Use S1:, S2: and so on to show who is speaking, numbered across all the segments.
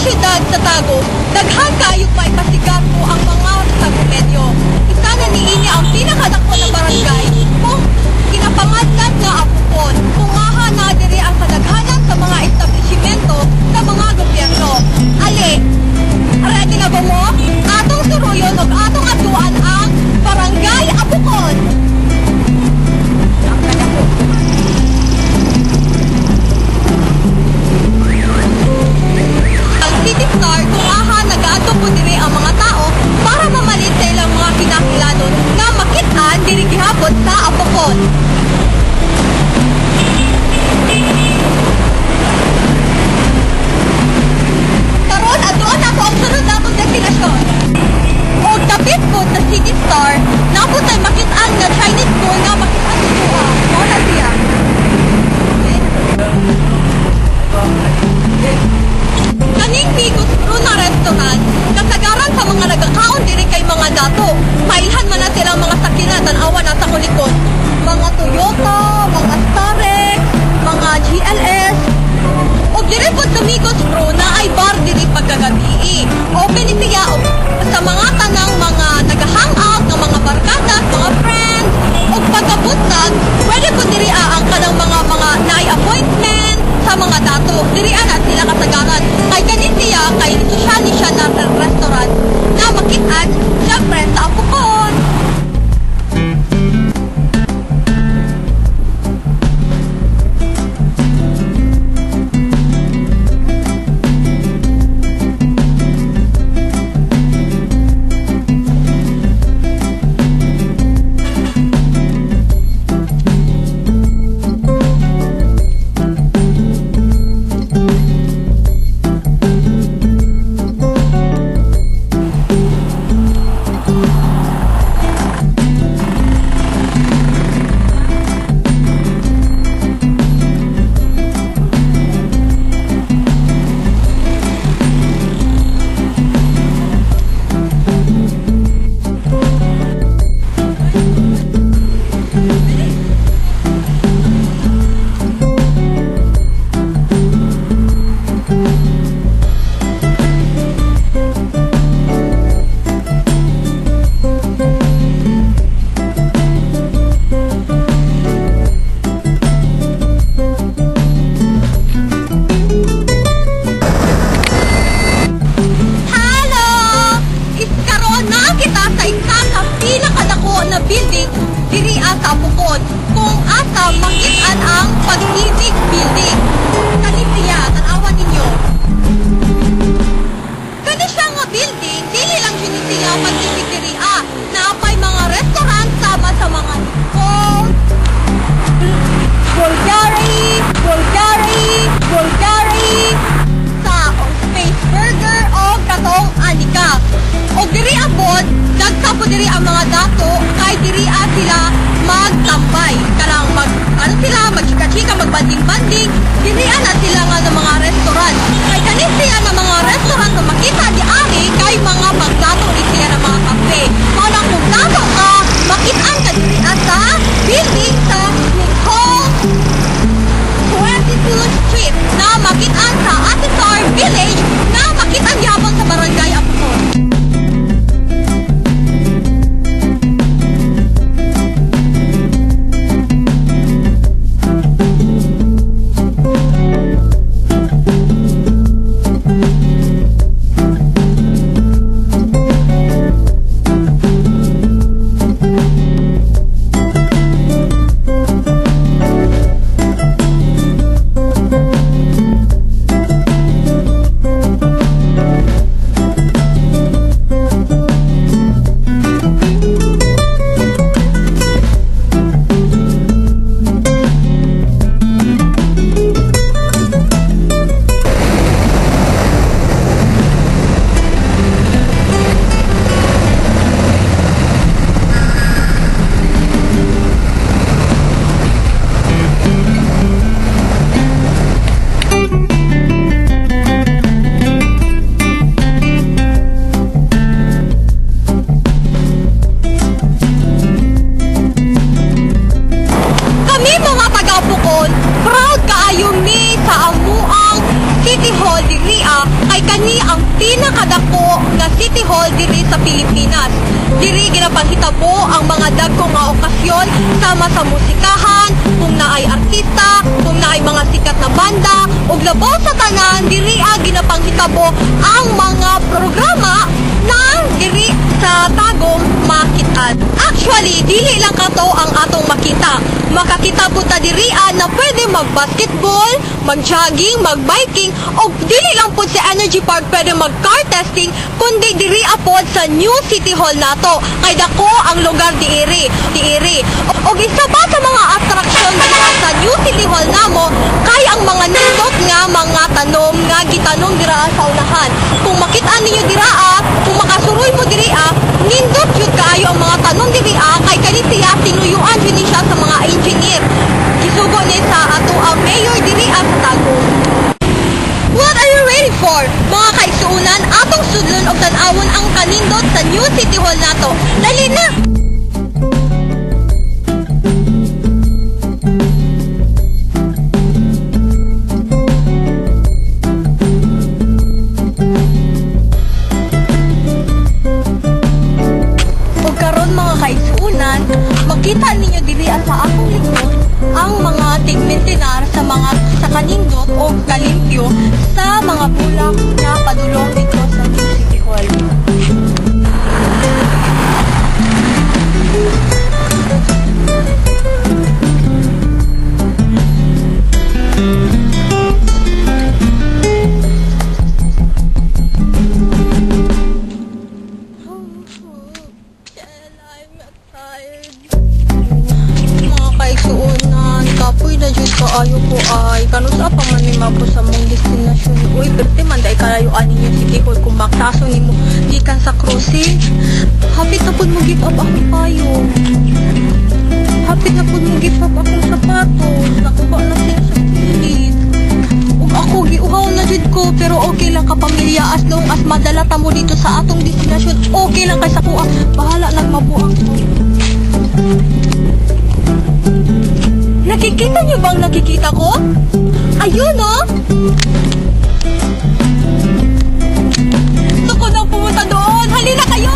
S1: syudad sa Tagum, daghan kayong maipasigar ko ang mga Tagumedyo. Isa na niini ang pinakadako na barangay kung kinapangadlan nga apupon. Tungahan na diri ang kadaghanan sa mga establishmento sa mga gobyerno. Ali, ready na ba mo? Atong suruyon o atong atuan ang barangay Apukon. Ang City Star kung aha nag-aadto po diri ang mga tao para mamalit sa ilang mga kinakilanon na makit-an diri gihapon sa Apukon. Karon adtuan ako ang sunod natong destinasyon. Og dapit po sa City Star, naputay makit-an nga Chinese school nga makit-an tuwa. Mao na siya. Kaning Bigos Bruna Restaurant, kasagaran sa mga nagakaon diri kay mga dato. Mailhan man na silang mga sakina tan-awa na sa kulikod. Mga Toyota, mga Starex, mga GLS. Og diri po sa Bigos Bruna ay bar diri pagkagabi. Open siya sa mga tanang mga nag-hangout ng mga barkada, mga friends. Og pagkabuntag, pwede po diri ang kanang mga naay-appointment sa mga dato. Diri ana sila kasagaran. Kay kanin siya, kay social ni siya na restaurant na makit-an, syempre sa Apukon. pinakadako nga City Hall diri sa Pilipinas. Diri ginapanghitabo ang mga dagkong nga okasyon sama sa musikahan, kung naay artista, kung naay mga sikat na banda, ug labaw sa tanan diri ginapanghitabo ang mga programa na diri sa Tagum makitaan. Actually, dili lang kato ang atong makita. Makakita po ta diri na pwede mag-basketball, mag-jogging, mag-biking, o dili lang po sa Energy Park pwede mag-car testing, kundi diri apod sa New City Hall nato. Kay dako ang lugar diiri. O isa pa sa mga atraksyon dira sa New City Hall namo kay ang mga nindot nga mga tanom nga gitanong dira sa unahan. Kung makita ninyo dira kung makasuroy mo diri nindot jud kaayo ang mga tanom diri kay kani siya tinuyuan jud ni siya sa mga engineer. Gisugo ni sa ato ang mayor diri sa Tagum. What are you waiting for? Mga kaigsuunan, atong sudlon og tan-awon ang kanindot sa New City Hall nato. Dali na! Ug karon mga kaigsuunan, makita ninyo diri sa akong likod ang mga tigmintinar sa kanindot o kalimpyo sa mga bulak na padulong dito sa New City Hall. Ayo ko ay kanusa pa man ni mapo sa mong destinasyon. Uy, perte man dai kalayo ani yung City Hall kung baktaso nimo gikan sa crossing. Hapit na pud mo give up akong payo. Hapit na pud mo give up akong sapatos. Nakuha na siya sa pilit. Ug ako giuhaw na jud ko pero okay lang ka pamilya as long as madala ta mo dito sa atong destinasyon. Okay lang kay sa kuha. Bahala nang mabuang ko. Nakikita niyo bang nakikita ko? Ayun Gusto ko nang pumunta doon. Halina kayo!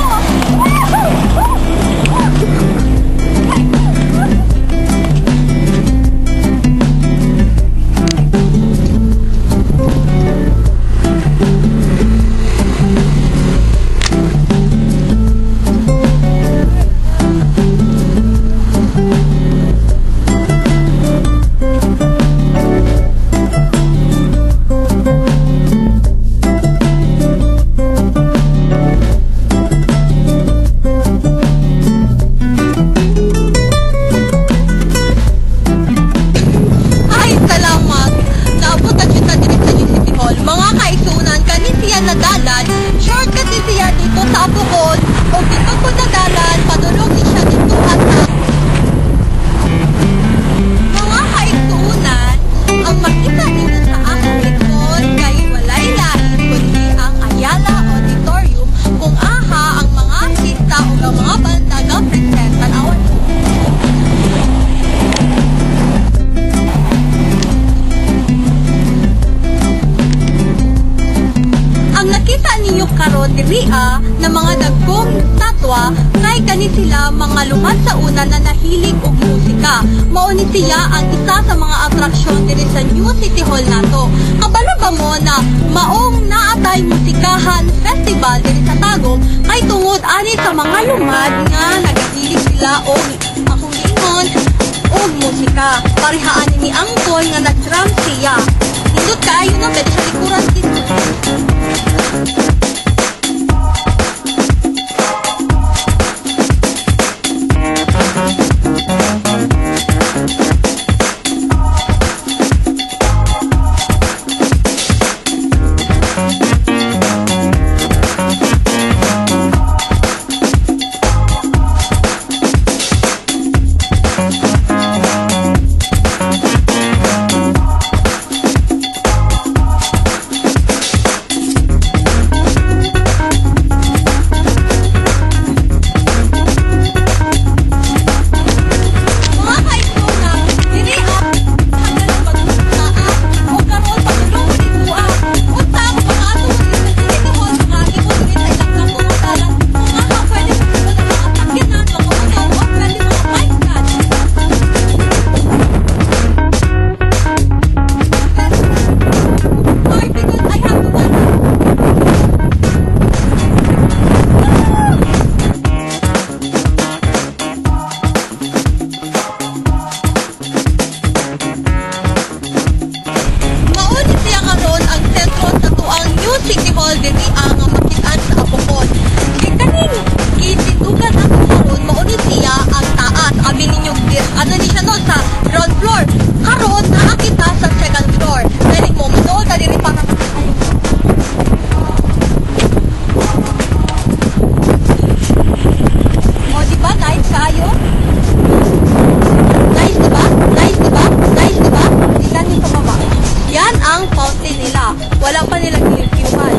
S1: na mga dagkong statwa kay kani sila mga lumad sa una na nahilig og musika. Mao ni siya ang isa sa mga atraksyon diri sa New City Hall nato. Kabalo ba mo na maong naatay musikahan festival diri sa Tagum kay tungod ani sa mga lumad nga nagahilig sila og makulingon og musika. Parihaan ni Angkol nga nag-drum siya. Nindot kaayo na pwede sa likuran dito. nila gilipiwan.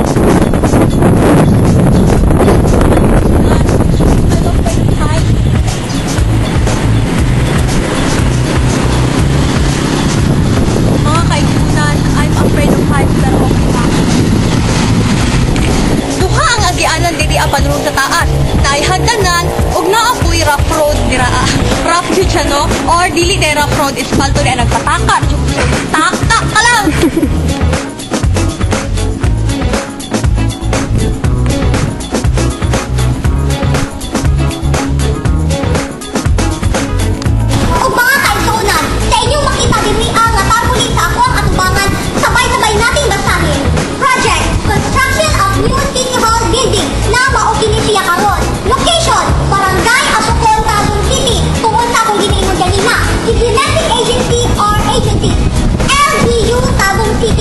S1: Mga kaibigan, I'm afraid of heights pero okay lang. Duha ang agianan diri apan ron sa taas. Naay hagdanan ug naapoy rough road dira. Rough jud siya no? Or dili day rough road is palto di nagpatakat. Tak ka lang.
S2: O mga kaigsunan, sa inyong makita din ang natapuli sa ako ang atubangan, sabay-sabay nating basahin. Project, Construction of New City Hall Building na maukinisiya karon. Location, Barangay Asukon, Tagum City. Tungkol sa akong giniingon ganina, Implementing Agency or Agency. LGU Tagum City.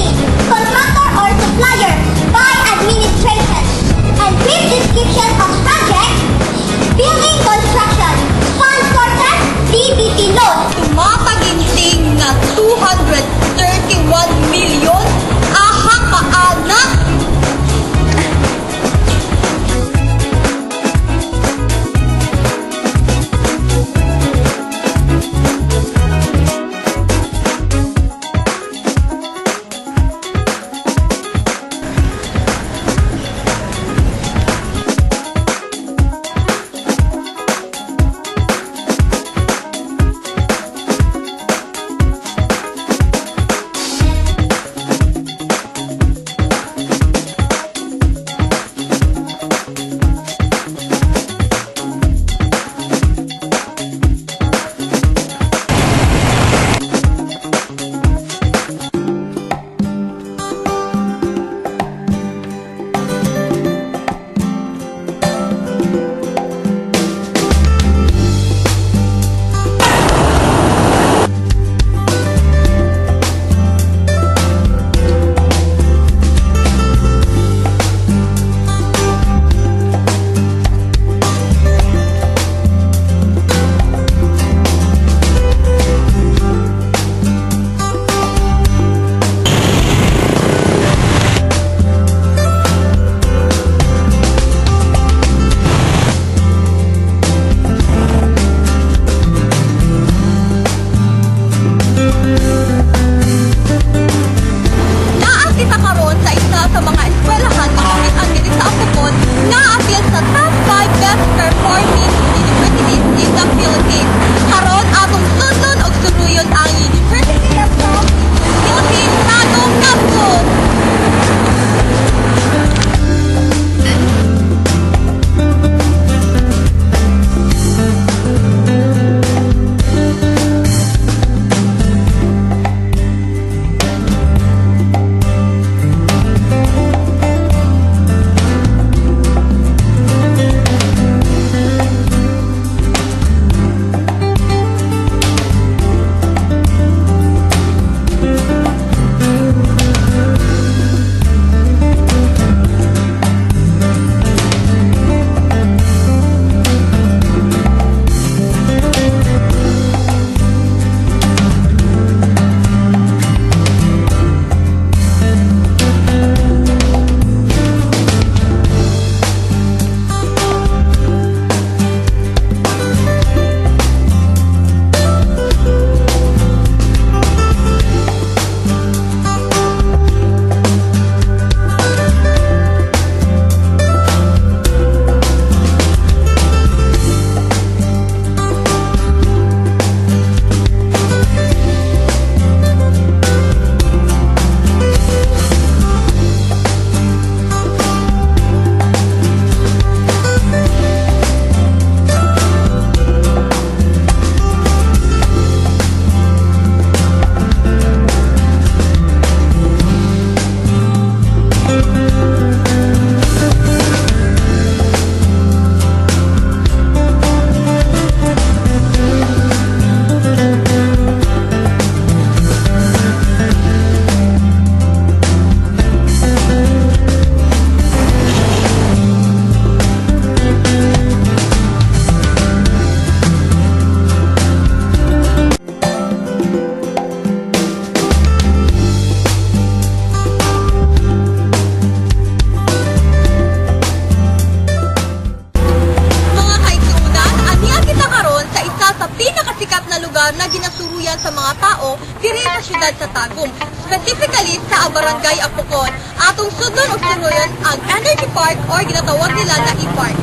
S1: atong sudnon o sinuyon ang Energy Park or ginatawag nila na e-park.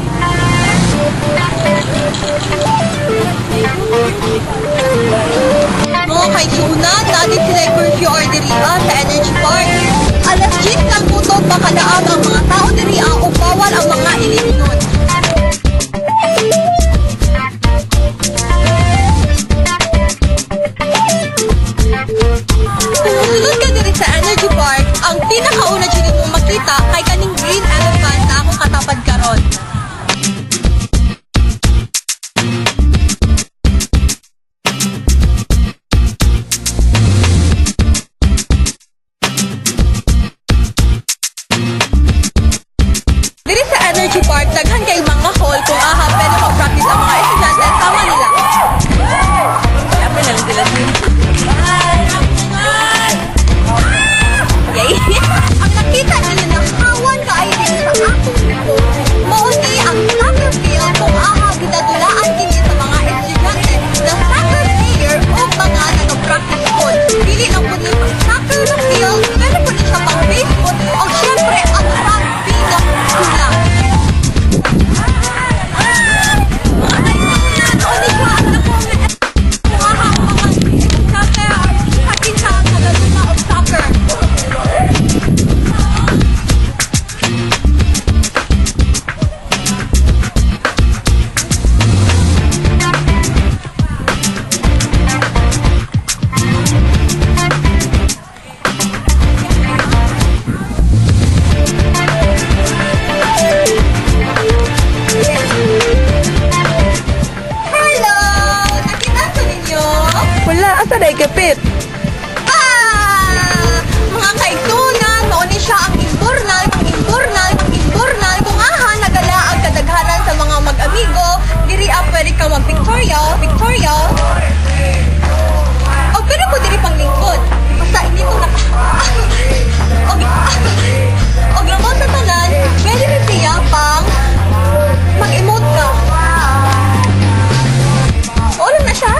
S1: Mga kaigsuunan, natin sila curfew or diriha sa Energy Park. Alas 10 lang puto makadaag ang mga tao diriha o bawal ang mga iliminod. Kung musulod ka diri sa Energy Park, ang pinakauna dyan mong makita kay kaning green elephant na akong katapad karon. Diri sa Energy Park, daghan kay mga hall kung aha pwede mag-practice ang mga estudyante sama nila. Siyempre lang sila Yay! Ang nakita ninyo na hawan kaay din sa akong likod, mauni ang soccer field kung aha ginadulaan kini sa mga estudyante na soccer player o mga nag-practice po. Dili lang po niya pang soccer na field, pero po niya pang baseball o syempre ang rugby na sila. Asa day kapit? Mga kaigsunan, mauni siya ang imbornal kung aha nagala ang kadaghanan sa mga mag-amigo, diri pwede ka mag-Victoria. O pero po diri pang lingkod. Basta hindi ko na og lamang sa tanan, pwede rin siya pang mag-emote ka. Wala na siya.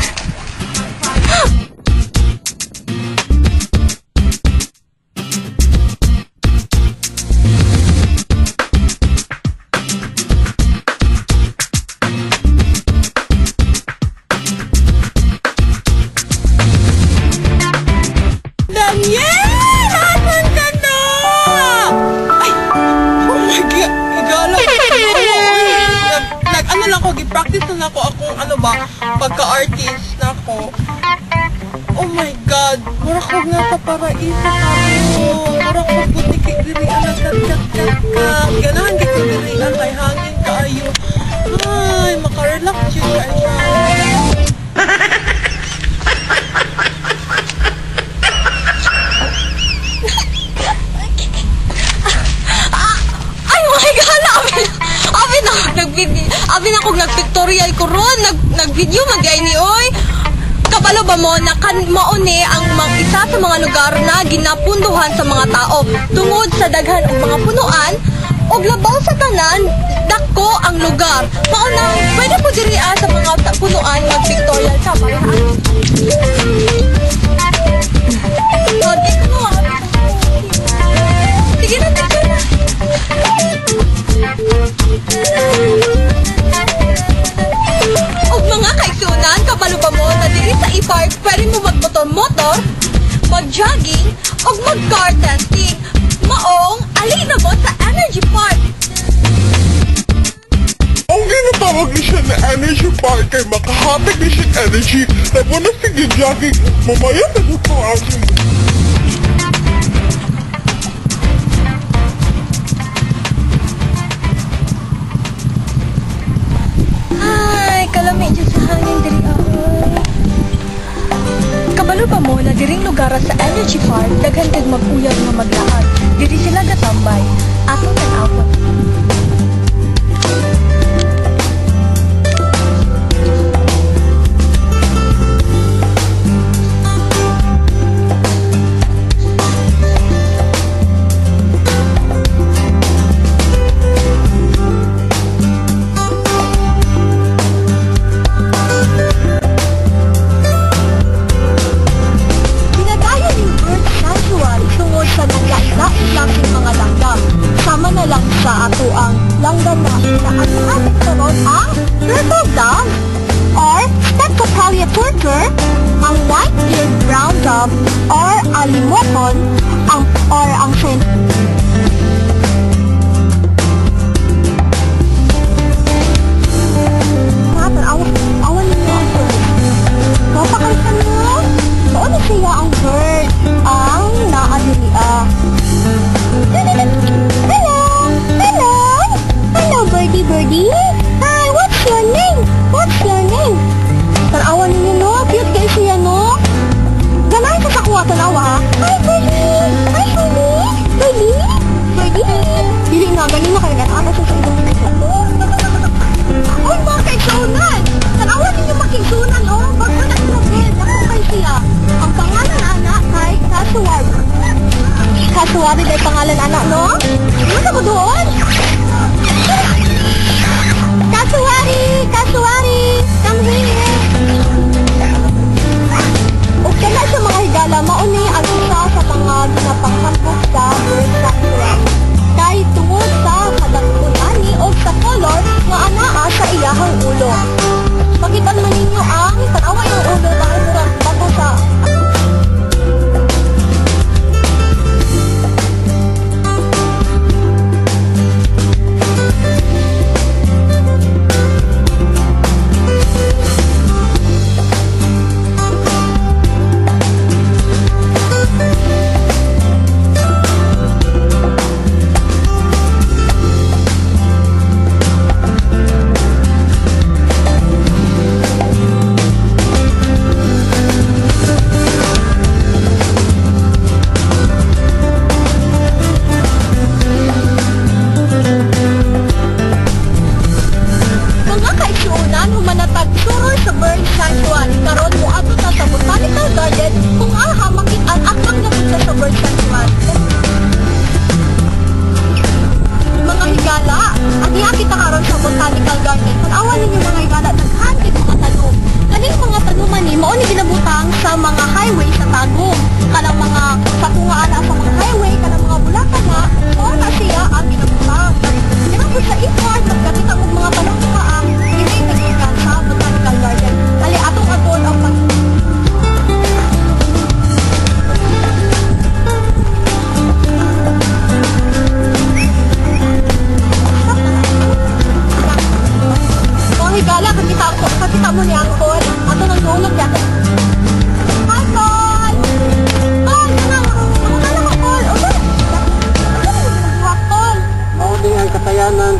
S3: Practice na ako akong pagka-artist na ako. Oh my God! Mura ko nga sa paraiso kamo. Mura ko puti kay diri ang nagkakakak. Ganahan kay diri ang kay hangin kaayo. Ay, makarelax yun kayo.
S1: Ay, my God! Abi na kong nag-pictorial ko ron, nag-video magay ni oy. Kabalo ba mo na mauni ang isa sa mga lugar na ginapunduhan sa mga tao tungod sa daghan og mga punuan og labaw sa tanan dako ang lugar. Mauna, pwede po diri sa mga punuan mag-pictorial ka para sige na, picture na. Og mga kaigsunan, kabalo ba mo na diri sa e-park pwede mo magmotor-motor, mag-jogging, og mag-car testing. Maong, ali na mo sa Energy Park.
S4: Ang ginatawag ni siya na Energy Park kay makahapit ni siya energy na muna sige jogging, mamaya na ito ang
S1: Kalami dyan sa hangin diri ako. Kabalo pa mo na diring lugar sa Energy Park daghan kag mag-uyab nga maglaad. Diri sila gatambay. Ato tan-awon. Sa naglain-lain lang mga
S2: na ang sunod ang turtle dove or Stegotalia purpur, ang white-eared brown dove or alimocon, ang awan ninyo ang bird. Mapakalitan mo? Doon na siya ang bird. Ang naadiliya. Hello! Hello! Hello, birdie, birdie. Hi, what's your name? What's your name? Tanawan ninyo, no? Cute kayo siya, no? Ganahin ka sa kuha, tanawa, ha? Hi, birdie! Hi, birdie! Birdie! Birdie! Dili na, galing na kayo. Ano siya sa ibang nito? Oy, mga kaigsunan! Tanawan ninyo makigsunan, oh! Bagpanak na bird. Ako kay siya. Ang pangalan anak kay Kasuwari. Kasuwari dahil pangalan anak, no? Ano mo doon? Kasuwari! Kasuwari! Come here! O kaya sa mga higala, mauni ang isa sa mga ginapanghampok sa bird sanctuary. Dahil tungod sa kadagpunani o sa color nga anaa sa iyahang ulo. Pakitan man ninyo ang tanawa yung ulo dahil murag bago sa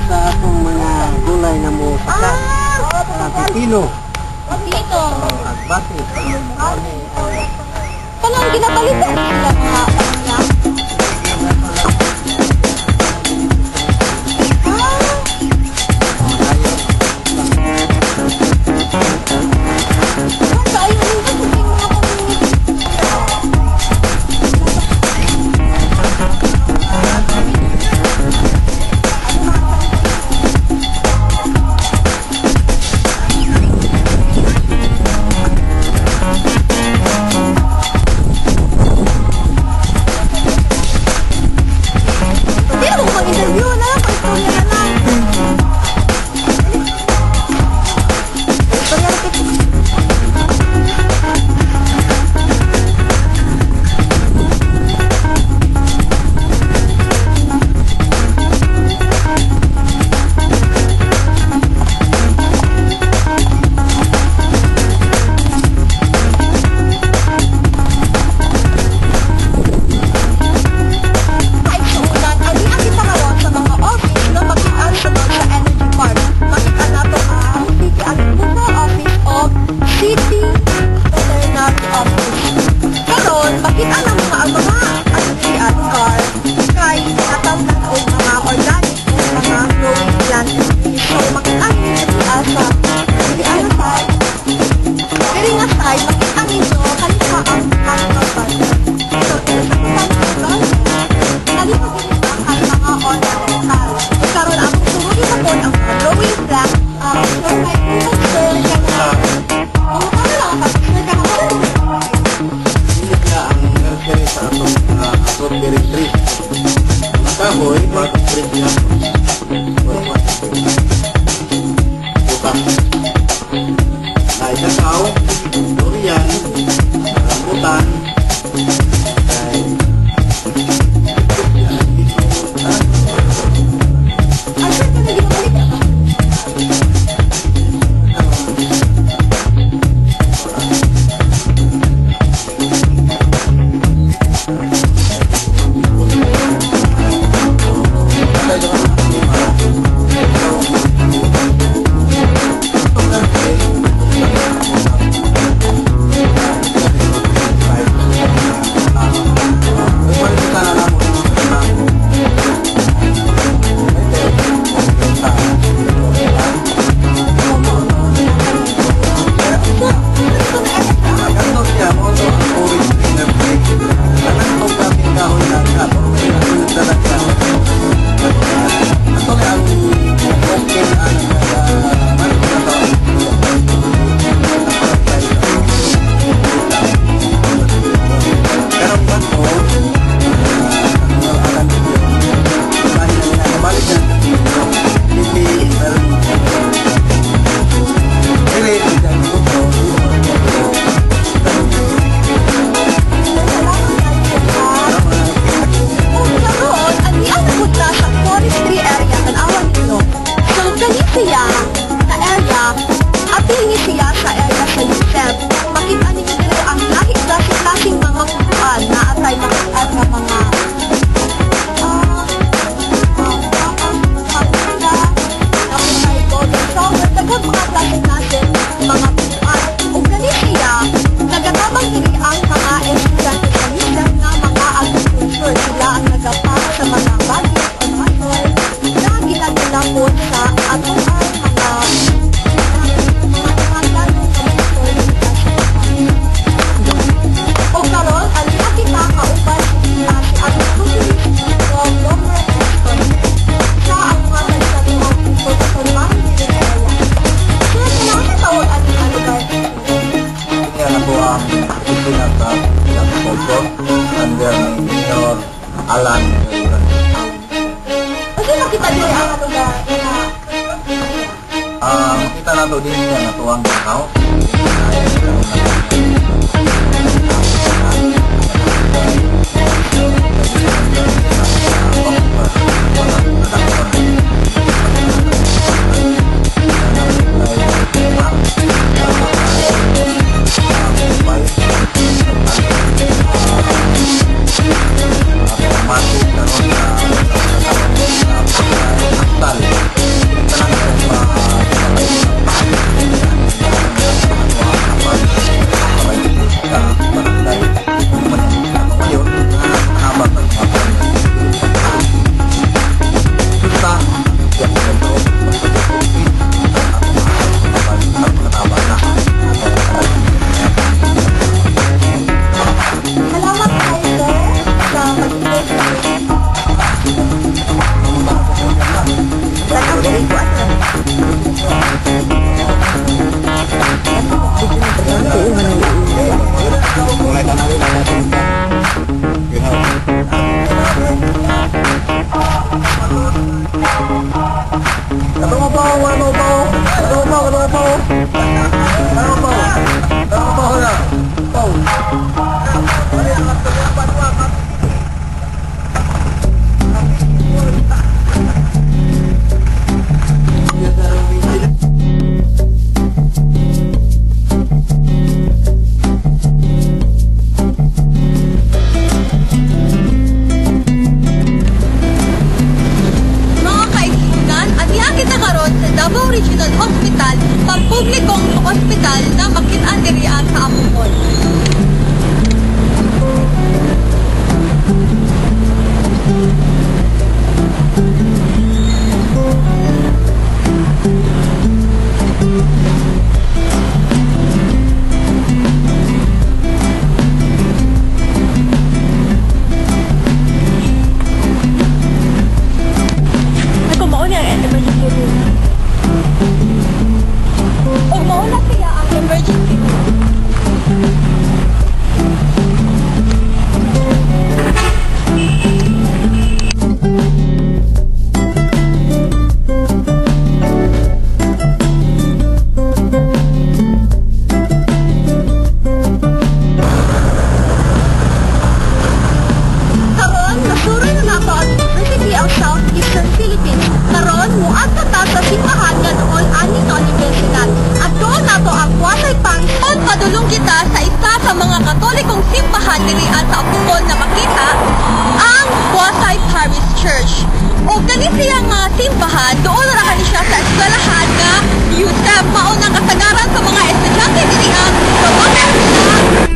S5: sa akong mga gulay na mo saka. Pipino.
S2: Dito.
S5: Agbati.
S2: Kanang ginapalitan sila mga kanya. makita diri ang lugar.
S5: Makita na to din niya natuwang tao.
S2: Salamat kayo sa pag-ibig.
S1: Mga kaibigan, aniya kita karon sa Davao Regional Hospital, pampublikong ospital na makit-an diri sa Amukon. Ako mauna ang emergency room. O mauna siya ang emergency room. Karon, nasuroy na nato ang University of Southeastern Philippines. Karon, muad na ta sa simbahan nga noon ani sa universidad. At doon nato ang Kwasay Panginoon. Padulong kita sa isa sa mga katolikong simbahan diri sa Apukon na makita ang Kwasay Parish Church. O gani siya nga simbahan, doon ra kani siya sa eskwelahan nga UTEP. Maunang kasagaran sa mga estudyante diri sa mga